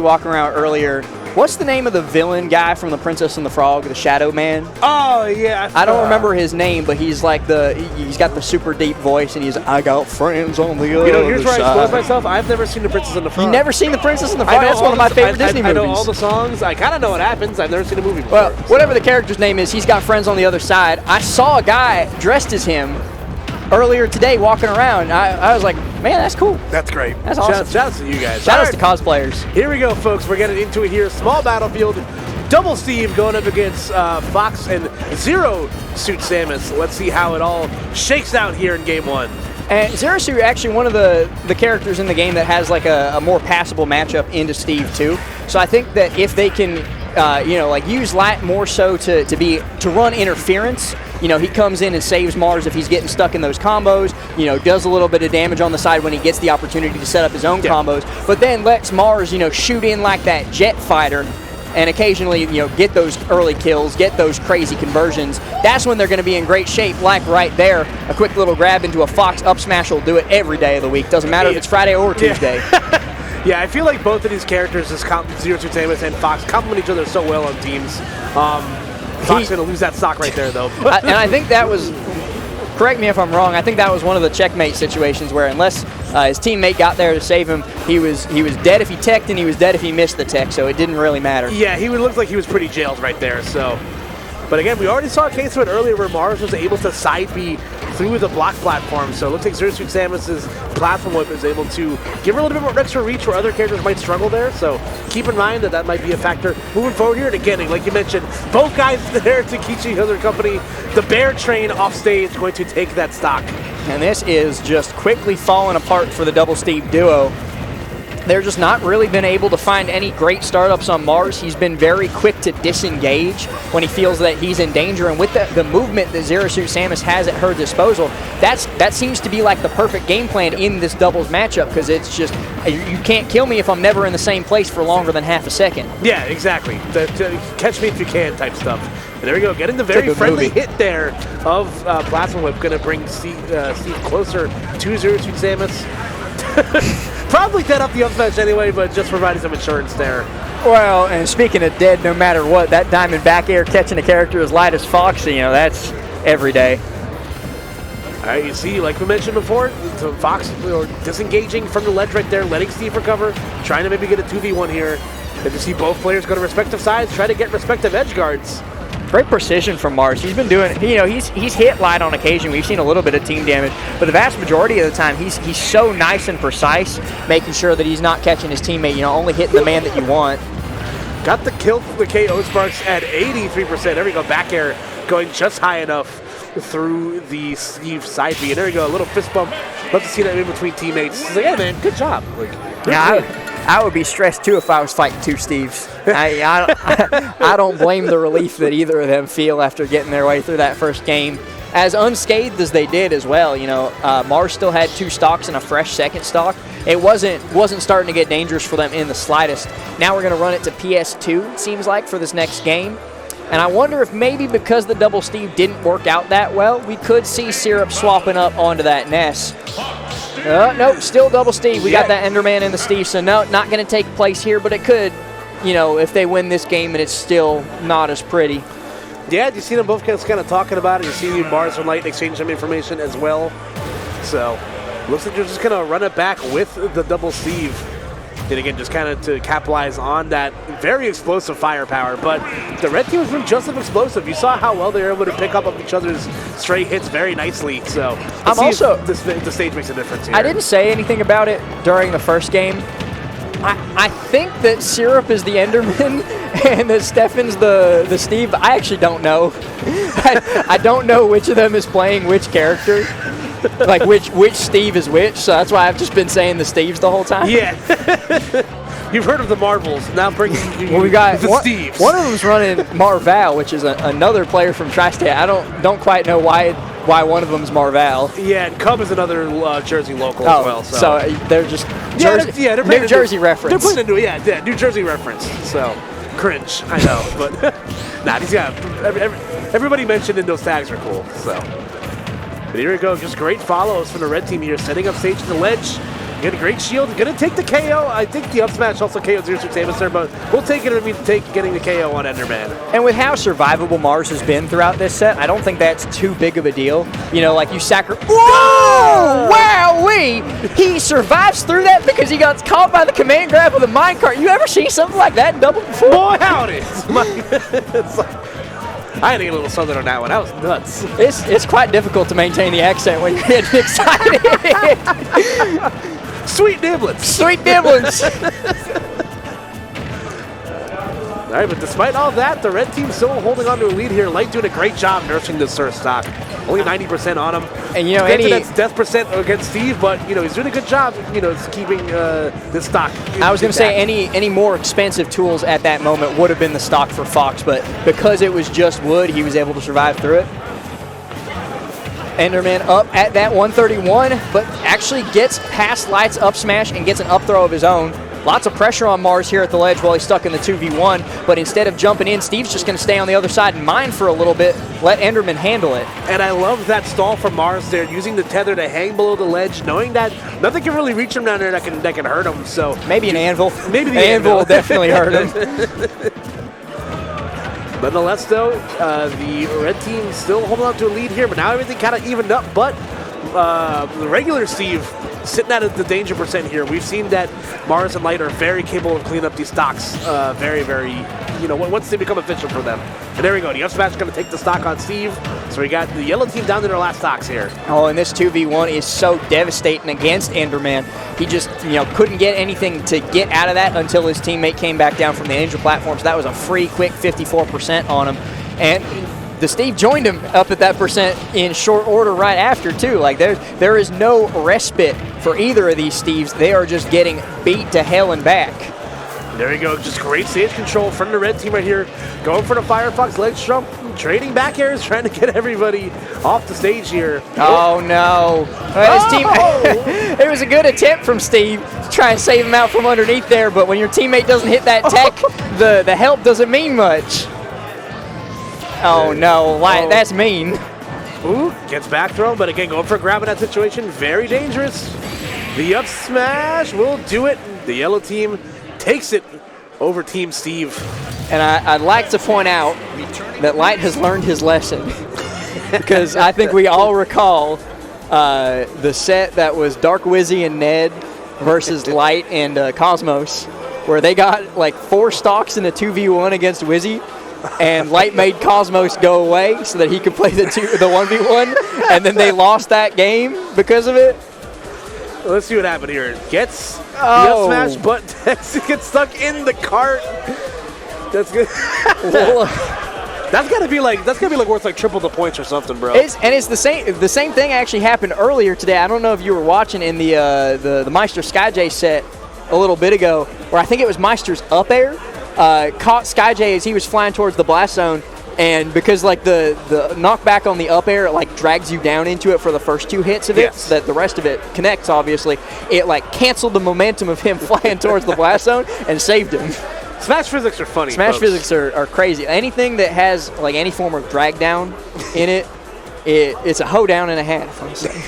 Walking around earlier. What's the name of the villain guy from The Princess and the Frog, the Shadow Man? Oh, yeah. I don't remember his name, but he's like he's got the super deep voice, and he's I got friends on the other side. You know, here's where I expose myself. I've never seen The Princess and the Frog. You never seen The Princess and the Frog? That's one of my favorite Disney movies. I know all the songs. I kind of know what happens. I've never seen a movie before. Well, whatever the character's name is, he's got friends on the other side. I saw a guy dressed as him earlier today walking around. I was like, man, that's cool. That's great. That's awesome. Shout out to you guys. Shout out to cosplayers. Here we go, folks. We're getting into it here. Small battlefield. Double Steve going up against Fox and Zero Suit Samus. Let's see how it all shakes out here in game one. And Zero Suit actually one of the characters in the game that has like a more passable matchup into Steve too. So I think that if they can, like use Light more so to run interference. You know, he comes in and saves Mars if he's getting stuck in those combos, does a little bit of damage on the side when he gets the opportunity to set up his own combos, but then lets Mars, shoot in like that jet fighter and occasionally, get those early kills, get those crazy conversions. That's when they're going to be in great shape, like right there. A quick little grab into a Fox up smash will do it every day of the week. Doesn't matter if it's Friday or Tuesday. Yeah, I feel like both of these characters, Zero Suit Samus and Fox, complement each other so well on teams. Fox going to lose that stock right there, though. And I think that was, correct me if I'm wrong, I think that was one of the checkmate situations where unless his teammate got there to save him, he was dead if he teched and he was dead if he missed the tech, so it didn't really matter. Yeah, he looked like he was pretty jailed right there, so. But again, we already saw a case of it earlier where Mars was able to side B through the block platform, so it looks like Zero Suit Samus's platform whip is able to give her a little bit more extra reach where other characters might struggle there, so keep in mind that might be a factor moving forward here. And again, like you mentioned, both guys there to keep each other company. The bear train off stage going to take that stock. And this is just quickly falling apart for the Double Steve duo. They're just not really been able to find any great startups on Mars. He's been very quick to disengage when he feels that he's in danger. And with the movement that Zero Suit Samus has at her disposal, that seems to be like the perfect game plan in this doubles matchup, because it's just, you can't kill me if I'm never in the same place for longer than half a second. Yeah, exactly. The catch me if you can type stuff. And there we go, getting the very friendly hit there of Plasma Whip, going to bring Steve closer to Zero Suit Samus. Probably dead up the up smash anyway, but just providing some insurance there. Well, and speaking of dead, no matter what, that diamond back air catching a character as light as Fox, that's every day. All right, you see, like we mentioned before, so Fox disengaging from the ledge right there, letting Steve recover, trying to maybe get a 2v1 here. And you see both players go to respective sides, try to get respective edge guards. Great precision from Mars. He's been doing, he's hit Light on occasion. We've seen a little bit of team damage, but the vast majority of the time, he's so nice and precise, making sure that he's not catching his teammate, only hitting the man that you want. Got the kill for the KO Sparks at 83%. There we go, back air going just high enough through the Steve side B. And there we go, a little fist bump. Love to see that in between teammates. He's like, yeah, man, good job. I would be stressed too if I was fighting two Steves. I don't blame the relief that either of them feel after getting their way through that first game. As unscathed as they did as well, Mars still had 2 stocks and a fresh second stock. It wasn't starting to get dangerous for them in the slightest. Now we're going to run it to PS2, it seems like, for this next game. And I wonder if maybe because the Double Steve didn't work out that well, we could see Syrup swapping up onto that Ness. Nope, still Double Steve. We got that Enderman in the Steve, so no, not going to take place here, but it could, if they win this game and it's still not as pretty. Yeah, you see them both kind of talking about it. You see Mars and Light exchange some information as well. So, looks like they're just going to run it back with the Double Steve. And again, just kind of to capitalize on that very explosive firepower. But the red team has been just as explosive. You saw how well they were able to pick up each other's straight hits very nicely. So the stage makes a difference here. I didn't say anything about it during the first game. I think that Syrup is the Enderman and that Steffen's the Steve. I actually don't know. I don't know which of them is playing which character. Like which Steve is which, so that's why I've just been saying the Steves the whole time. Yeah. You've heard of the Marvels, now bringing we got the Steves. One of them's running Marval, which is another player from Tri-State. I don't quite know why one of them's Marval. Yeah, and Cub is another Jersey local as well. So they're just they're New Jersey reference. They're playing into New Jersey reference. So cringe, I know, but nah, these guys, everybody mentioned in those tags are cool. So. But here we go, just great follows from the red team here, setting up stage to the ledge. Get a great shield. Gonna take the KO. I think the up smash also KO'd 06 Samus there, but we'll take it if we take getting the KO on Enderman. And with how survivable Mars has been throughout this set, I don't think that's too big of a deal. You know, like you sacrifice. Whoa! Wowee! He survives through that because he got caught by the command grab with a minecart. You ever seen something like that in double before? Boy, howdy! I had to get a little southern on that one. That was nuts. It's quite difficult to maintain the accent when you're getting excited. Sweet nibblets. Sweet nibblets. All right, but despite all that, the red team still holding on to a lead here. Light doing a great job nursing this Surf stock. Only 90% on him. And, you know, that's death percent against Steve, but, you know, he's doing a good job, you know, keeping this stock. I was going to say any more expensive tools at that moment would have been the stock for Fox, but because it was just wood, he was able to survive through it. Enderman up at that 131, but actually gets past Light's up smash and gets an up throw of his own. Lots of pressure on Mars here at the ledge while he's stuck in the 2v1, but instead of jumping in, Steve's just going to stay on the other side and mine for a little bit, let Enderman handle it. And I love that stall from Mars there, using the tether to hang below the ledge, knowing that nothing can really reach him down there that can hurt him. So maybe an anvil. Maybe the anvil will definitely hurt him. Nonetheless, though, the red team still holding on to a lead here, but now everything kind of evened up. But the regular Steve sitting at the danger percent here. We've seen that Mars and Light are very capable of cleaning up these stocks very, you know, once they become efficient for them. And there we go. The up smash is going to take the stock on Steve. So we got the yellow team down to their last stocks here. Oh, and this 2v1 is so devastating against Enderman. He just, you know, couldn't get anything to get out of that until his teammate came back down from the angel platform. So that was a free, quick 54% on him. And the Steve joined him up at that percent in short order right after, too. Like, there is no respite for either of these Steves. They are just getting beat to hell and back. There you go. Just great stage control from the red team right here. Going for the Firefox ledge jump, trading back airs, trying to get everybody off the stage here. Oh, no. His team, it was a good attempt from Steve to try and save him out from underneath there, but when your teammate doesn't hit that tech, the help doesn't mean much. Oh, no. Light, that's mean. Ooh, gets back thrown, but again, going for a grab in that situation. Very dangerous. The up smash will do it. The yellow team takes it over Team Steve. And I'd like to point out that Light has learned his lesson because I think we all recall the set that was Dark Wizzy and Ned versus Light and Cosmos, where they got like 4 stocks in a 2v1 against Wizzy, and Light made Cosmos go away so that he could play the 1v1, and then they lost that game because of it. Let's see what happened here. Gets the up smash, but gets stuck in the cart. That's good. That's gotta be like worth like triple the points or something, bro. It's the same thing actually happened earlier today. I don't know if you were watching in the Meister SkyJ set a little bit ago, where I think it was Meister's up air caught SkyJ as he was flying towards the blast zone. And because like the knockback on the up air, it like drags you down into it for the first 2 hits of it, so that the rest of it connects, obviously. It like canceled the momentum of him flying towards the blast zone and saved him. Smash physics are funny. Smash folks. physics are crazy. Anything that has like any form of drag down in it, it's a hoedown and a half, I'm saying.